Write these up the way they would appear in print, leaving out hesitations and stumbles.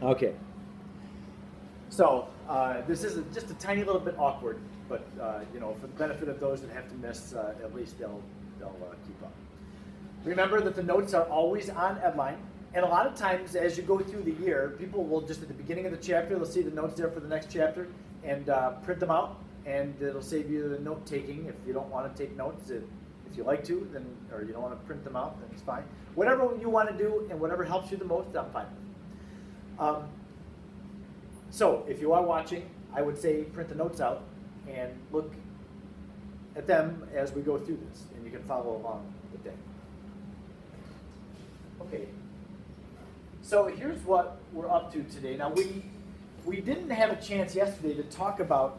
Okay. So this is just a tiny little bit awkward, but you know, for the benefit of those that have to miss, at least they'll keep up. Remember that the notes are always on Edline, and a lot of times as you go through the year, people will just at the beginning of the chapter, they'll see the notes there for the next chapter and print them out, and it'll save you the note taking. If you don't want to take notes, if you like to, then or you don't want to print them out, then it's fine. Whatever you want to do and whatever helps you the most, I'm fine with. So if you are watching, I would say print the notes out and look at them as we go through this, and you can follow along with them. Okay, so here's what we're up to today. Now we didn't have a chance yesterday to talk about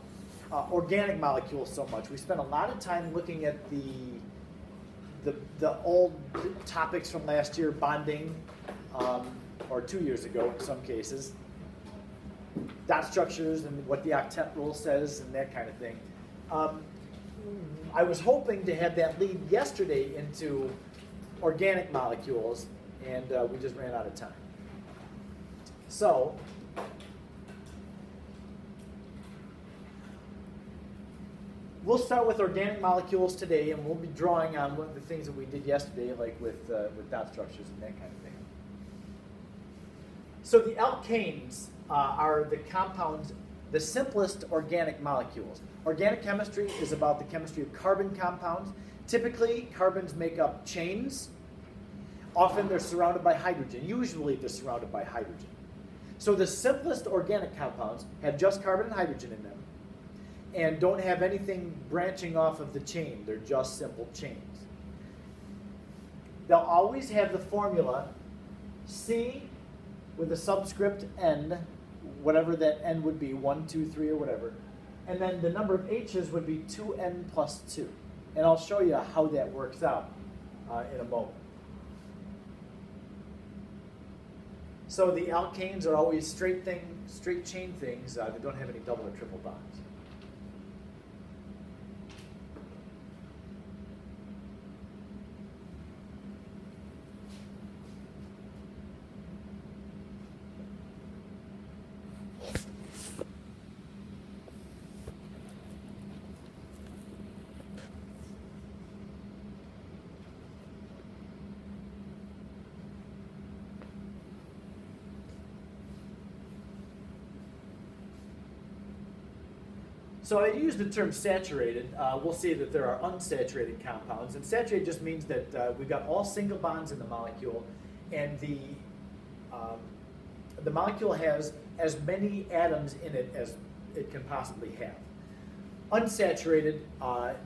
organic molecules so much. We spent a lot of time looking at the old topics from last year, bonding, or 2 years ago in some cases, dot structures and what the octet rule says and that kind of thing. I was hoping to have that lead yesterday into organic molecules, and we just ran out of time. So we'll start with organic molecules today, and we'll be drawing on one of the things that we did yesterday, like with dot structures and that kind of thing. So the alkanes are the compounds, the simplest organic molecules. Organic chemistry is about the chemistry of carbon compounds. Typically, carbons make up chains. Often they're surrounded by hydrogen. Usually they're surrounded by hydrogen. So the simplest organic compounds have just carbon and hydrogen in them and don't have anything branching off of the chain. They're just simple chains. They'll always have the formula C with a subscript N, whatever that N would be, 1, 2, 3, or whatever. And then the number of H's would be 2N plus 2. And I'll show you how that works out in a moment. So the alkanes are always straight chain things that don't have any double or triple bonds. So I use the term saturated. We'll see that there are unsaturated compounds. And saturated just means that we've got all single bonds in the molecule, and the molecule has as many atoms in it as it can possibly have. Unsaturated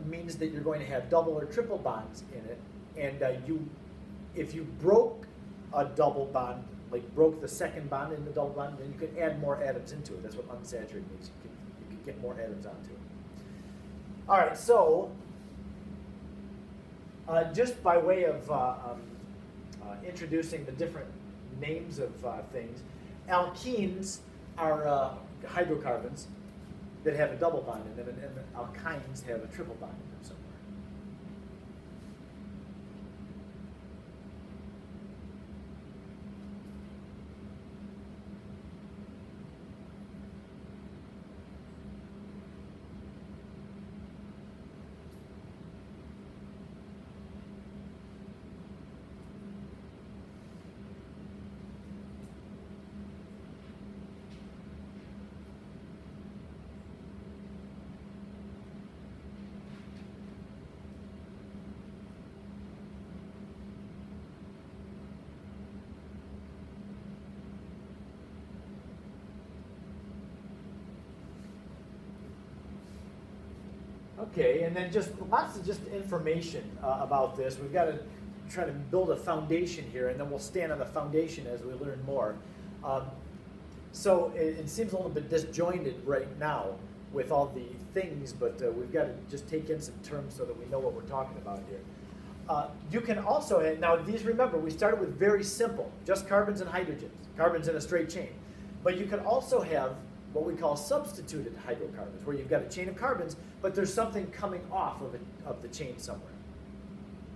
means that you're going to have double or triple bonds in it, and if you broke a double bond, like broke the second bond in the double bond, then you could add more atoms into it. That's what unsaturated means. You can get more atoms onto it. All right, so just by way of introducing the different names of things, alkenes are hydrocarbons that have a double bond in them, and alkynes have a triple bond in them somewhere. Okay, and then just lots of just information about this. We've got to try to build a foundation here, and then we'll stand on the foundation as we learn more. So it seems a little bit disjointed right now with all the things, but we've got to just take in some terms so that we know what we're talking about here. You can also, now these, remember, we started with very simple, just carbons and hydrogens, carbons in a straight chain. But you can also have what we call substituted hydrocarbons, where you've got a chain of carbons, but there's something coming off of the chain somewhere,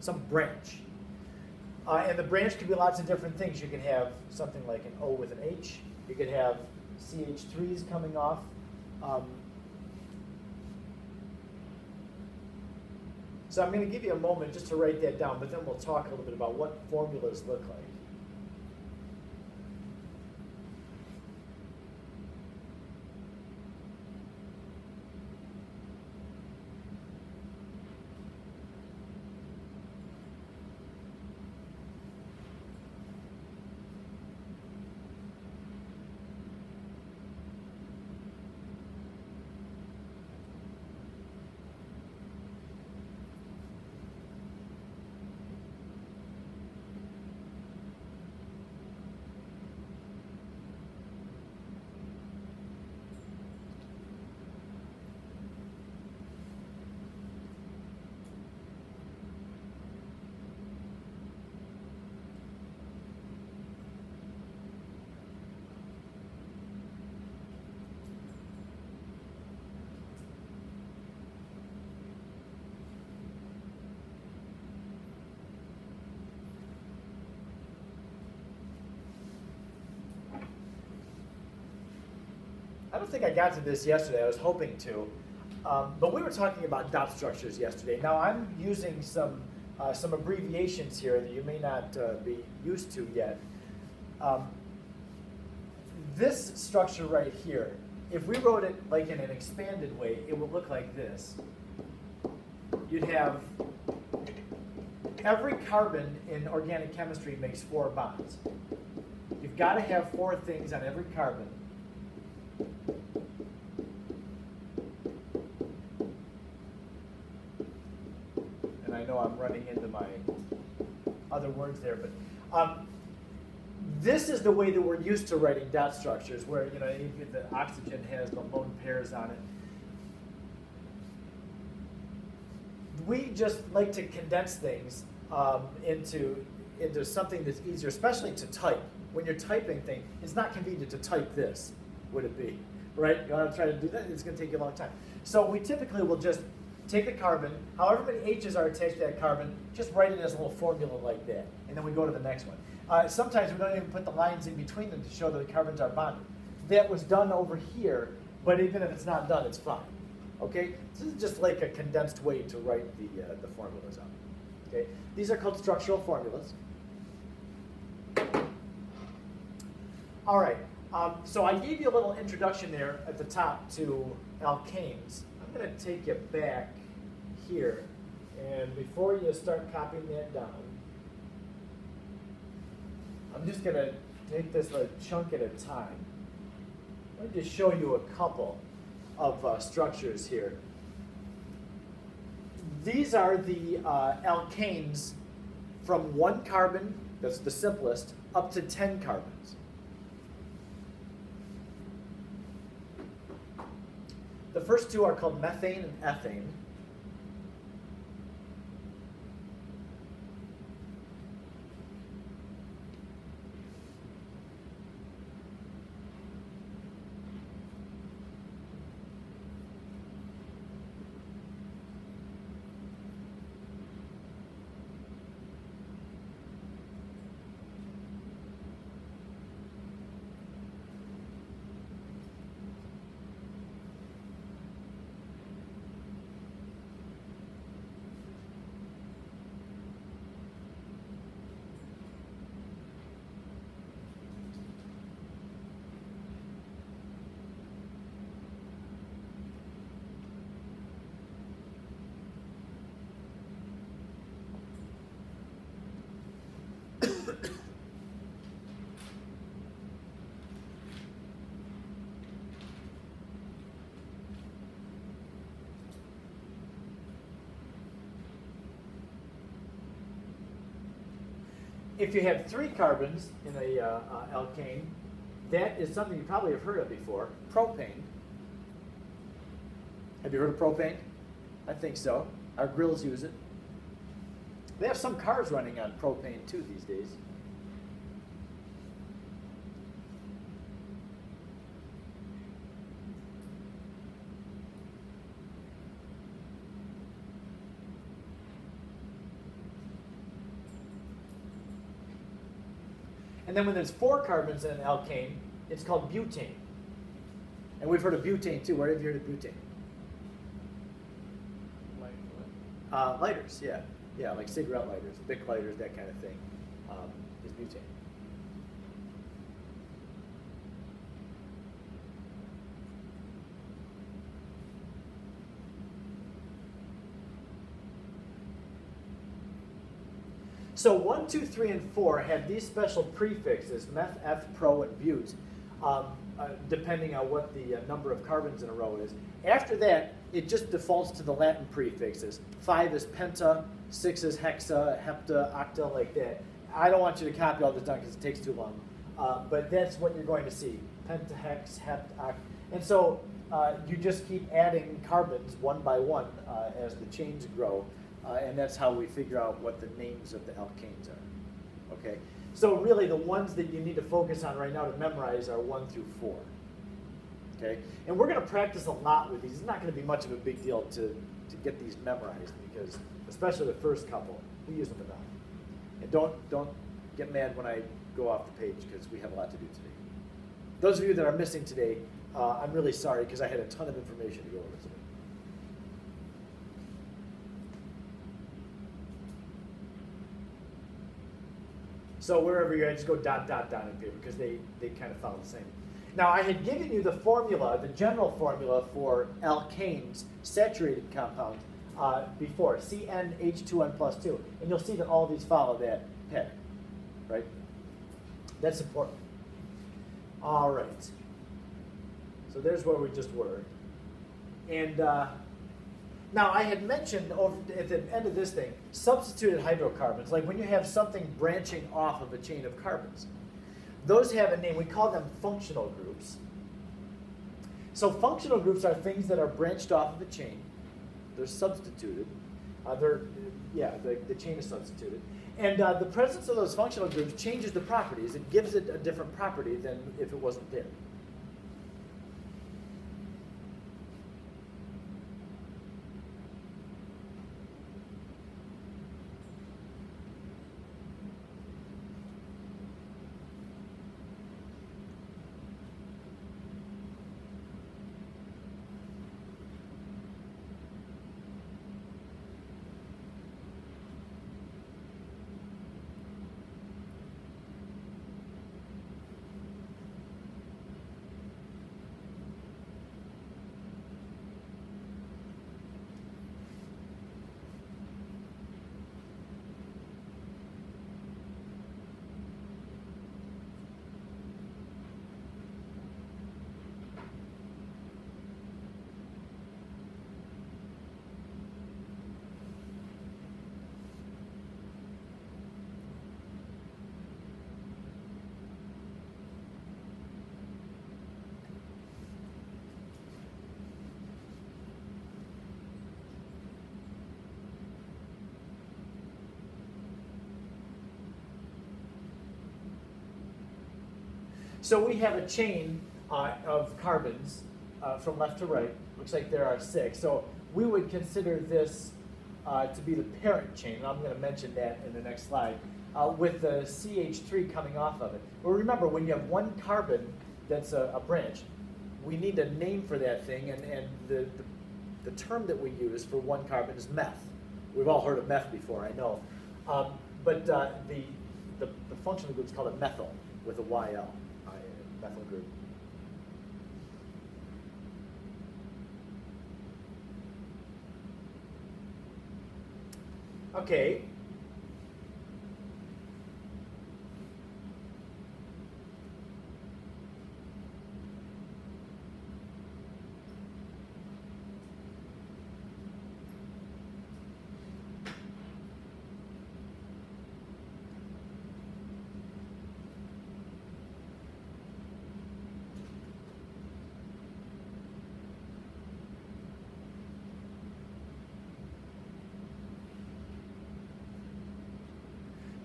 some branch. And the branch could be lots of different things. You could have something like an O with an H. You could have CH3s coming off. So I'm going to give you a moment just to write that down, but then we'll talk a little bit about what formulas look like. I don't think I got to this yesterday. I was hoping to. But we were talking about dot structures yesterday. Now I'm using some abbreviations here that you may not be used to yet. This structure right here, if we wrote it like in an expanded way, it would look like this. You'd have every carbon in organic chemistry makes 4 bonds. You've got to have 4 things on every carbon. And I know I'm running into my other words there, but this is the way that we're used to writing dot structures, where the oxygen has the lone pairs on it. We just like to condense things into something that's easier, especially to type. When you're typing things, it's not convenient to type this, would it be? Right? You want to try to do that, it's going to take you a long time. So we typically will just take the carbon, however many H's are attached to that carbon, just write it as a little formula like that, and then we go to the next one. Sometimes we don't even put the lines in between them to show that the carbons are bonded. That was done over here, but even if it's not done, it's fine. Okay? This is just like a condensed way to write the formulas out. Okay? These are called structural formulas. All right. So I gave you a little introduction there at the top to alkanes. I'm going to take you back here, and before you start copying that down, I'm just going to take this a chunk at a time. Let me just show you a couple of structures here. These are the alkanes from 1 carbon, that's the simplest, up to 10 carbons. The first 2 are called methane and ethane. If you have 3 carbons in a alkane, that is something you probably have heard of before, propane. Have you heard of propane? I think so. Our grills use it. They have some cars running on propane too these days. And then when there's 4 carbons in an alkane, it's called butane. And we've heard of butane too. Where have you heard of butane? Lighters, yeah. Yeah, like cigarette lighters, Bic lighters, that kind of thing, is butane. So 1, 2, 3, and 4 have these special prefixes, meth, eth, pro, and but, depending on what the number of carbons in a row is. After that, it just defaults to the Latin prefixes. 5 is penta, 6 is hexa, hepta, octa, like that. I don't want you to copy all this down because it takes too long. But that's what you're going to see, penta, hex, hept, oct. And so you just keep adding carbons one by one as the chains grow. And that's how we figure out what the names of the alkanes are. Okay? So really the ones that you need to focus on right now to memorize are 1 through 4. Okay? And we're going to practice a lot with these. It's not going to be much of a big deal to get these memorized because, especially the first couple, we use them enough. And don't get mad when I go off the page because we have a lot to do today. Those of you that are missing today, I'm really sorry because I had a ton of information to go over today. So wherever you're at, just go dot, dot, dot in paper because they kind of follow the same. Now I had given you the formula, the general formula for alkanes, saturated compounds, before, CnH2n plus 2. And you'll see that all these follow that pattern, right? That's important. All right. So there's where we just were. And now, I had mentioned at the end of this thing, substituted hydrocarbons, like when you have something branching off of a chain of carbons. Those have a name. We call them functional groups. So functional groups are things that are branched off of a chain. They're substituted. The chain is substituted. And the presence of those functional groups changes the properties. It gives it a different property than if it wasn't there. So we have a chain of carbons from left to right. Looks like there are 6. So we would consider this to be the parent chain, and I'm going to mention that in the next slide, with the CH3 coming off of it. But remember, when you have one carbon that's a branch, we need a name for that thing, and the term that we use for one carbon is meth. We've all heard of meth before, I know. But the functional group is called a methyl with a YL. Methyl group. Okay.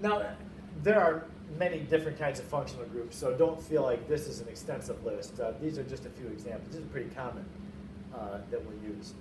Now, there are many different kinds of functional groups, so don't feel like this is an extensive list. These are just a few examples. This is pretty common that we use.